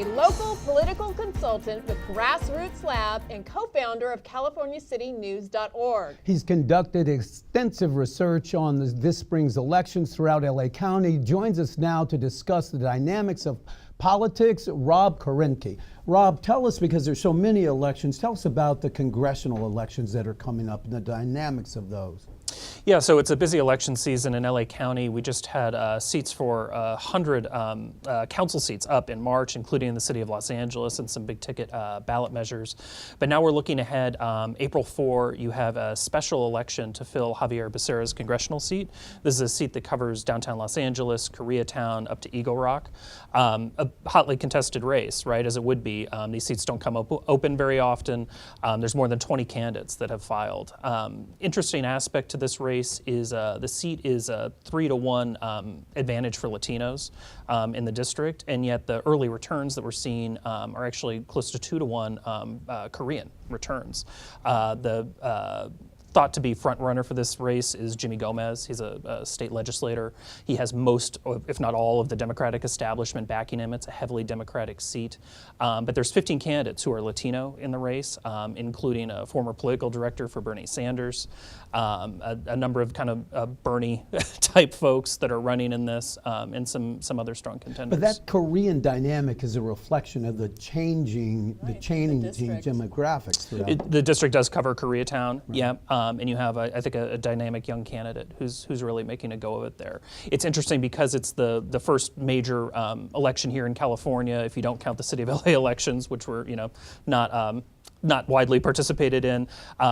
a local political consultant with GrassrootsLab and co-founder of CaliforniaCityNews.org. He's conducted extensive research on this spring's elections throughout LA County. He joins us now to discuss the dynamics of politics. Robb Korinke. Robb, tell us, because there's so many elections, tell us about the congressional elections that are coming up and the dynamics of those. Yeah, so it's a busy election season in LA County. We just had seats for 100 council seats up in March, including in the city of Los Angeles, and some big ticket ballot measures. But now we're looking ahead. April 4, you have a special election to fill Javier Becerra's congressional seat. This is a seat that covers downtown Los Angeles, Koreatown, up to Eagle Rock. A hotly contested race, right, as it would be. These seats don't come open very often. There's more than 20 candidates that have filed. Interesting aspect to this race is the seat is a 3-to-1 advantage for Latinos in the district, and yet the early returns that we're seeing are actually close to 2-to-1 Korean returns. Thought to be front runner for this race is Jimmy Gomez. He's a state legislator. He has most, if not all, of the Democratic establishment backing him. It's a heavily Democratic seat. But there's 15 candidates who are Latino in the race, including a former political director for Bernie Sanders, a number of kind of Bernie type folks that are running in this, and some other strong contenders. But that Korean dynamic is a reflection of the changing demographics throughout. The district does cover Koreatown, right. Yeah. And you have, I think, a dynamic young candidate who's really making a go of it there. It's interesting because it's the first major election here in California, if you don't count the city of LA elections, which were not widely participated in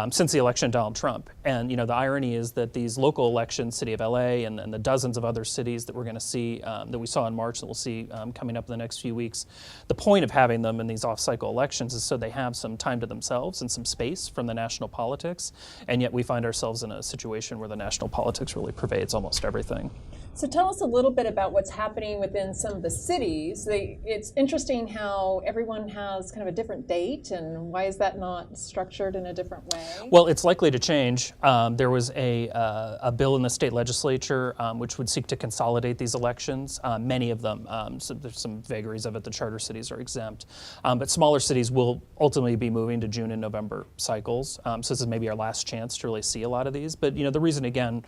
since the election of Donald Trump. And the irony is that these local elections, city of LA and the dozens of other cities that we're going to see, that we saw in March, that we'll see coming up in the next few weeks, the point of having them in these off-cycle elections is so they have some time to themselves and some space from the national politics. And yet we find ourselves in a situation where the national politics really pervades almost everything. So tell us a little bit about what's happening within some of the cities. It's interesting how everyone has kind of a different date, and why is that not structured in a different way? Well, it's likely to change. There was a bill in the state legislature which would seek to consolidate these elections. Many of them, so there's some vagaries of it, the charter cities are exempt. But smaller cities will ultimately be moving to June and November cycles. So this is maybe our last chance to really see a lot of these. But the reason, again,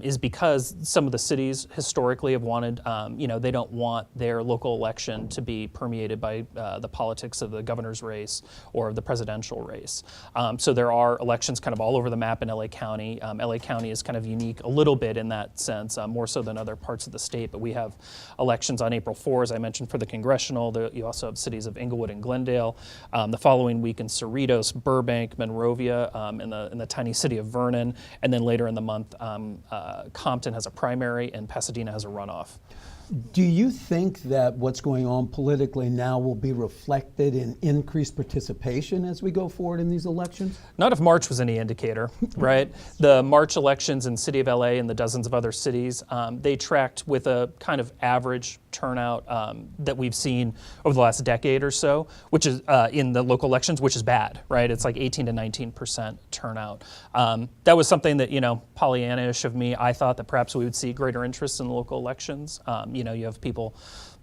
is because some of the cities historically have wanted, they don't want their local election to be permeated by the politics of the governor's race or the presidential race. So there are elections kind of all over the map in LA County. LA County is kind of unique a little bit in that sense, more so than other parts of the state, but we have elections on April 4, as I mentioned, for the congressional. You also have cities of Inglewood and Glendale. The following week in Cerritos, Burbank, Monrovia, in the tiny city of Vernon, and then later in the month, Compton has a primary and Pasadena has a runoff. Do you think that what's going on politically now will be reflected in increased participation as we go forward in these elections? Not if March was any indicator, right? The March elections in the city of LA and the dozens of other cities, they tracked with a kind of average turnout that we've seen over the last decade or so, which is in the local elections, which is bad, right? It's like 18 to 19% turnout. That was something that, Pollyanna-ish of me, I thought that perhaps we would see greater interest in the local elections. You have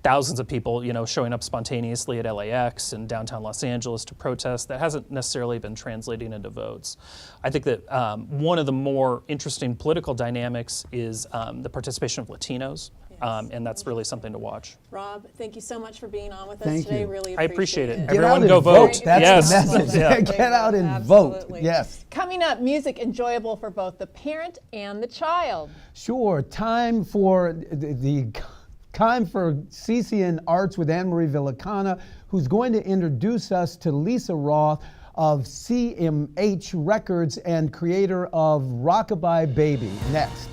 thousands of people, showing up spontaneously at LAX and downtown Los Angeles to protest. That hasn't necessarily been translating into votes. I think that one of the more interesting political dynamics is the participation of Latinos. And that's really something to watch. Robb, thank you so much for being on with us Thank today. You. Really I appreciate it. Get Everyone out go and vote. That's Yes. the message. Yeah. Get out and Absolutely. vote. Yes. Coming up, music enjoyable for both the parent and the child. Sure. Time for CCN Arts with Anne-Marie Villacana, who's going to introduce us to Lisa Roth of CMH Records and creator of Rockabye Baby. Next.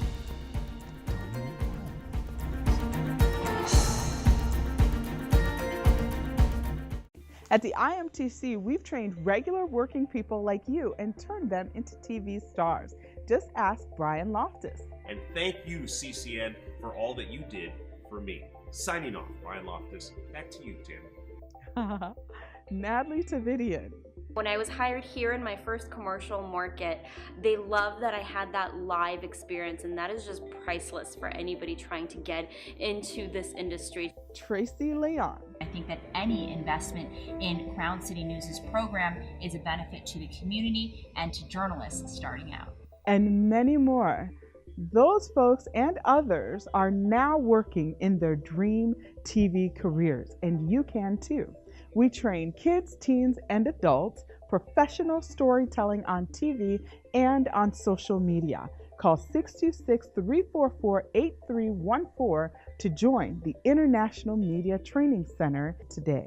At the IMTC, we've trained regular working people like you and turned them into TV stars. Just ask Brian Loftus. And thank you, CCN, for all that you did for me. Signing off, Brian Loftus. Back to you, Tim. Natalie Tavidian. When I was hired here in my first commercial market, they love that I had that live experience, and that is just priceless for anybody trying to get into this industry. Tracy Leon. I think that any investment in Crown City News' program is a benefit to the community and to journalists starting out. And many more. Those folks and others are now working in their dream TV careers, and you can too. We train kids, teens, and adults professional storytelling on TV and on social media. Call 626-344-8314 to join the International Media Training Center today.